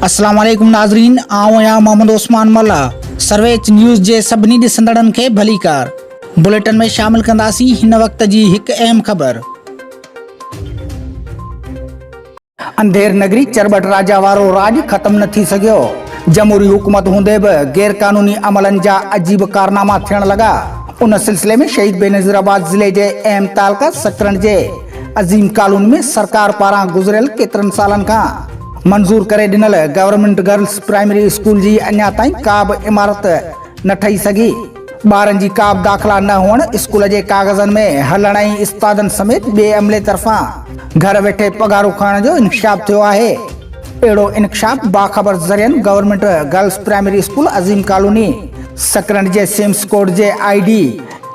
अस्सलाम वालेकुम नाज़रीन, आऊं या मोहम्मद उस्मान मल्ला। सर्वेच न्यूज़ जे सभिनी ॾिसंदड़नि खे भली कार। बुलेटिन में शामिल कंदासीं हिन वक्त जी हिकु अहम ख़बर। अंधेर नगरी चरबट राजा वारो राज ख़त्म न थी सघियो। जमहूरी हुकूमत हूंदे बि गैर कानूनी अमलनि जा अजीब कारनामा थियण लॻा। उन सिलसिले में शहीद बेनज़ीराबाद ज़िले जे अहम तालका सकरन जे अज़ीम कॉलोनी में सरकार पारां गुज़िरियल केतिरनि सालनि खां मंजूर करे ॾिनल गवर्नमेंट गर्ल्स प्राइमरी स्कूल जी अञा ताईं का बि इमारत न ठही सघी। ॿारनि जी का बि दाख़िला न हुअण, स्कूल जे कागज़नि में हलण ऐं उस्तादनि समेत ॿिए अमले तरफ़ां घर वेठे पघारूं खणण जो इंकशाफ थियो आहे। अहिड़ो इंकशाफ बाख़बर ज़रियनि गवर्नमेंट गर्ल्स प्राइमरी स्कूल अज़ीम कॉलोनी सकरन जे सिम्स कोड जे ID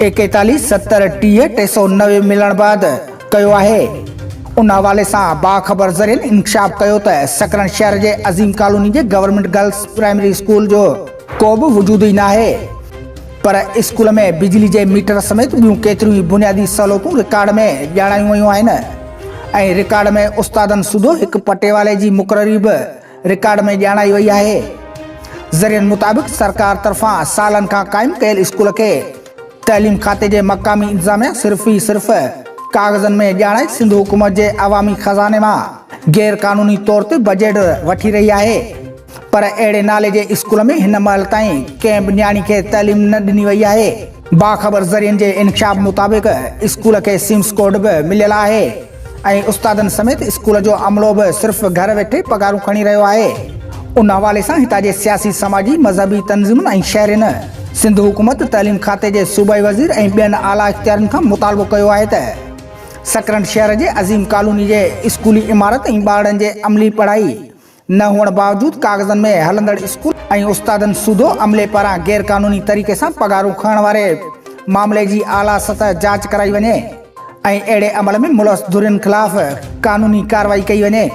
417030-390 मिलण बैदि कयो आहे। उन हवाले सां बाख़बर ज़रियनि इंकशाफ कयो त सकरन शहर जे अज़ीम कॉलोनी जे गवर्नमेंट गर्ल्स प्राइमरी स्कूल जो को बि वजूद ई न आहे, पर स्कूल में बिजली जे मीटर समेत ॿियूं केतिरियूं ई बुनियादी सहूलियतूं रिकॉर्ड में ॼाणायूं वयूं आहिनि ऐं रिकॉर्ड में उस्तादनि सूधो हिकु पटेवाले जी मुक़ररी बि रिकॉर्ड में ॼाणाई वई आहे। ज़रियनि मुताबिक़ सरकार तरफ़ां सालनि खां क़ाइमु कयल स्कूल खे तइलीम खाते जे मक़ामी इंतज़ामिया सिर्फ़ कागज़नि में ॼाणाए सिंध हुकूमत जे अवामी ख़ज़ाने मां गैर कानूनी तौर ते बजट वठी रही आहे, पर अहिड़े नाले जे स्कूल में हिन महिल ताईं कंहिं बि न्याणी खे तइलीम न ॾिनी वई आहे। बाख़बर ज़रियनि जे इंकशाफ मुताबिक़ स्कूल खे सिम्स कोड बि मिलियल आहे ऐं उस्तादनि समेत स्कूल जो अमलो बि सिर्फ़ घर वेठे पघारूं खणी रहियो आहे। उन हवाले सां हितां जे सियासी समाजी मज़हबी तंज़ीमुनि ऐं शहरियुनि सिंध हुकूमत तइलीम खाते जे सूबाई वज़ीर ऐं ॿियनि आला इख्तियारनि खां मुतालबो कयो आहे त सकरन शहर जे अज़ीम कॉलोनी जे स्कूली इमारत ऐं ॿारनि जे अमली पढ़ाई न हुअण बावजूदि कागज़नि में हलंदड़ स्कूल ऐं उस्तादनि सूधो अमले पारां गैर कानूनी तरीक़े सां पघारूं खणण वारे मामले जी आला सतह जांच कराई वञे ऐं अहिड़े अमल में मुलविस धुरियुनि ख़िलाफ़ कानूनी कार्रवाई कई वञे।